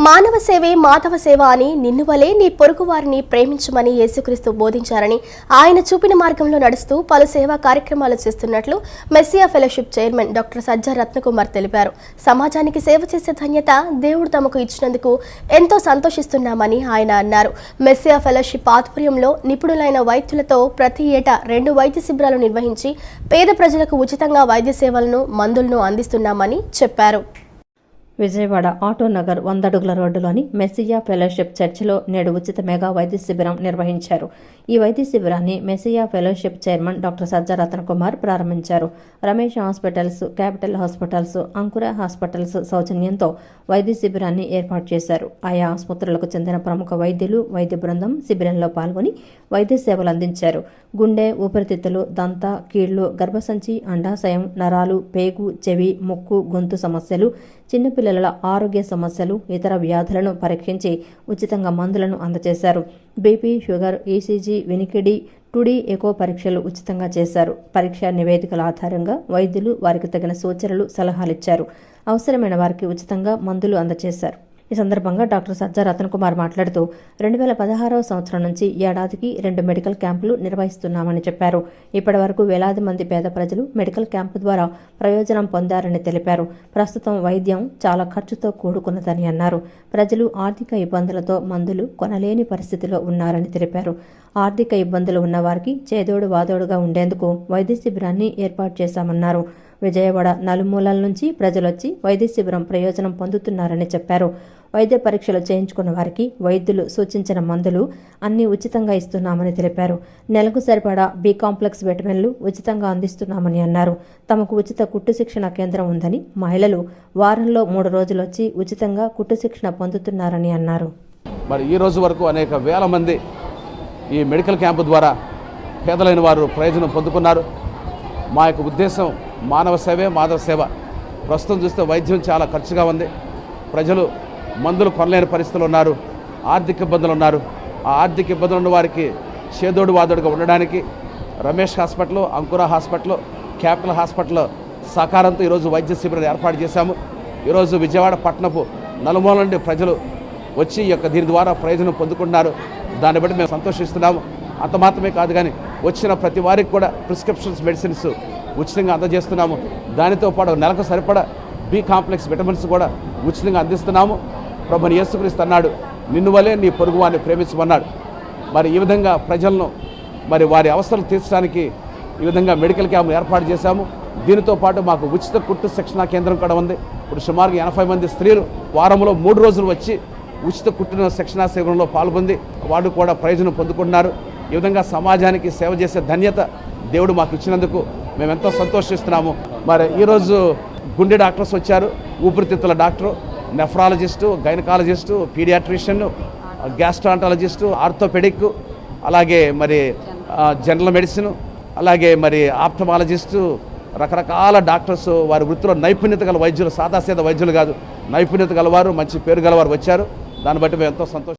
మానవ సేవే మాధవ సేవ అని నిన్ను వలే నీ పొరుగు వారిని ప్రేమించమని యేసుక్రీస్తు బోధించారని ఆయన చూపిన మార్గంలో నడుస్తూ పలు సేవా కార్యక్రమాలు చేస్తున్నట్లు మెస్సియా ఫెలోషిప్ చైర్మన్ డాక్టర్ సజ్జా రత్నకుమార్ తెలిపారు. సమాజానికి సేవ చేసే ధన్యత దేవుడు తమకు ఇచ్చినందుకు ఎంతో సంతోషిస్తున్నామని ఆయన అన్నారు. మెస్సియా ఫెలోషిప్ ఆధ్వర్యంలో నిపుణులైన వైద్యులతో ప్రతి ఏటా 2 వైద్య శిబిరాలు నిర్వహించి పేద ప్రజలకు ఉచితంగా వైద్య సేవలను మందులను అందిస్తున్నామని చెప్పారు. విజయవాడ ఆటోనగర్ 100 అడుగుల రోడ్డులోని మెస్సియా ఫెలోషిప్ చర్చిలో నేడు ఉచిత మెగా వైద్య శిబిరం నిర్వహించారు. ఈ వైద్య శిబిరాన్ని మెస్సియా ఫెలోషిప్ చైర్మన్ డాక్టర్ సజ్జా రత్నకుమార్ ప్రారంభించారు. రమేష్ హాస్పిటల్స్, క్యాపిటల్ హాస్పిటల్స్, అంకుర హాస్పిటల్స్ సౌజన్యంతో వైద్య శిబిరాన్ని ఏర్పాటు చేశారు. ఆయా ఆసుపత్రులకు చెందిన ప్రముఖ వైద్యులు, వైద్య బృందం శిబిరంలో పాల్గొని వైద్య సేవలు అందించారు. గుండె, ఊపిరితిత్తులు, దంత, కీళ్లు, గర్భసంచి, అండాశయం, నరాలు, పేగు, చెవి, ముక్కు, గొంతు సమస్యలు, చిన్నపిల్లల ఆరోగ్య సమస్యలు, ఇతర వ్యాధులను పరీక్షించి ఉచితంగా మందులను అందజేశారు. బీపీ, షుగర్, ఈసీజీ, వినికిడి, టుడి ఎకో పరీక్షలు ఉచితంగా చేశారు. పరీక్షా నివేదికల ఆధారంగా వైద్యులు వారికి తగిన సూచనలు, సలహాలిచ్చారు. అవసరమైన వారికి ఉచితంగా మందులు అందజేశారు. ఈ సందర్భంగా డాక్టర్ సజ్జా రత్నకుమార్ మాట్లాడుతూ 2016వ సంవత్సరం నుంచి ఏడాదికి 2 మెడికల్ క్యాంపులు నిర్వహిస్తున్నామని చెప్పారు. ఇప్పటి వరకు వేలాది మంది పేద ప్రజలు మెడికల్ క్యాంపు ద్వారా ప్రయోజనం పొందారని తెలిపారు. ప్రస్తుతం వైద్యం చాలా ఖర్చుతో కూడుకున్నదని అన్నారు. ప్రజలు ఆర్థిక ఇబ్బందులతో మందులు కొనలేని పరిస్థితిలో ఉన్నారని తెలిపారు. ఆర్థిక ఇబ్బందులు ఉన్నవారికి చేదోడు వాదోడుగా ఉండేందుకు వైద్య శిబిరాన్ని ఏర్పాటు చేశామన్నారు. విజయవాడ నలుమూలల నుంచి ప్రజలొచ్చి వైద్య శిబిరం ప్రయోజనం పొందుతున్నారని చెప్పారు. వైద్య పరీక్షలు చేయించుకున్న వారికి వైద్యులు సూచించిన మందులు అన్ని ఉచితంగా ఇస్తున్నామని తెలిపారు. నెలకు సరిపడా బి కాంప్లెక్స్ విటమిన్లు ఉచితంగా అందిస్తున్నామని అన్నారు. తమకు ఉచిత కుట్టు శిక్షణ కేంద్రం ఉందని, మహిళలు వారంలో 3 రోజులు వచ్చి ఉచితంగా కుట్టు శిక్షణ పొందుతున్నారని అన్నారు. మరి ఈ రోజు వరకు అనేక వేల మంది ఈ మెడికల్ క్యాంపు ద్వారా పేదలైన వారు ప్రయోజనం పొందుకున్నారు. మా యొక్క ఉద్దేశం మానవ సేవే మాధవ సేవ. ప్రస్తుతం చూస్తే వైద్యం చాలా ఖర్చుగా ఉంది. ప్రజలు మందులు కొనలేని పరిస్థితులు ఉన్నారు, ఆర్థిక ఇబ్బందులు ఉన్నారు. ఆ ఆర్థిక ఇబ్బందులు ఉన్న వారికి చేదోడు వాదోడుగా ఉండడానికి రమేష్ హాస్పిటల్, అంకుర హాస్పిటల్, క్యాపిటల్ హాస్పిటల్ సహకారంతో ఈరోజు వైద్య శిబిరం ఏర్పాటు చేశాము. ఈరోజు విజయవాడ పట్టణపు నలుమూల నుండి ప్రజలు వచ్చి దీని ద్వారా ప్రయోజనం పొందుకుంటున్నారు. దాన్ని బట్టి మేము సంతోషిస్తున్నాము. అంత మాత్రమే కాదు కానీ వచ్చిన ప్రతి వారికి కూడా ప్రిస్క్రిప్షన్స్ మెడిసిన్స్ ఉచితంగా అందజేస్తున్నాము. దానితో పాటు నెలకు సరిపడా బి కాంప్లెక్స్ విటమిన్స్ కూడా ఉచితంగా అందిస్తున్నాము. ప్రభుని యేసుక్రీస్తు అన్నాడు, నిన్ను వలే నీ పొరుగు వారిని ప్రేమించమన్నాడు. మరి ఈ విధంగా ప్రజలను మరి వారి అవసరాలు తీర్చడానికి ఈ విధంగా మెడికల్ క్యాంపులు ఏర్పాటు చేశాము. దీనితో పాటు మాకు ఉచిత కుట్టు శిక్షణా కేంద్రం కూడా ఉంది. ఇప్పుడు సుమారుగా 80 మంది స్త్రీలు వారంలో 3 రోజులు వచ్చి ఉచిత కుట్టిన శిక్షణా శిబిరంలో పాల్గొంది వాళ్ళు కూడా ప్రయోజనం పొందుకుంటున్నారు. ఈ విధంగా సమాజానికి సేవ చేసే ధన్యత దేవుడు మాకు ఇచ్చినందుకు మేము ఎంతో సంతోషిస్తున్నాము. మరి ఈరోజు గుండె డాక్టర్స్ వచ్చారు, ఊపిరితిత్తుల doctor, nephrologist, gynaecologist, paediatrician, gastroenterologist, orthopaedic, అలాగే మరి జనరల్ మెడిసిన్, అలాగే మరి ఆప్థమాలజిస్టు, రకరకాల డాక్టర్స్ వారి వృత్తిలో నైపుణ్యత గల వైద్యులు, సాదాసీద వైద్యులు కాదు, నైపుణ్యత గలవారు, మంచి పేరు గలవారు వచ్చారు. దాన్ని బట్టి మేము ఎంతో సంతోషం.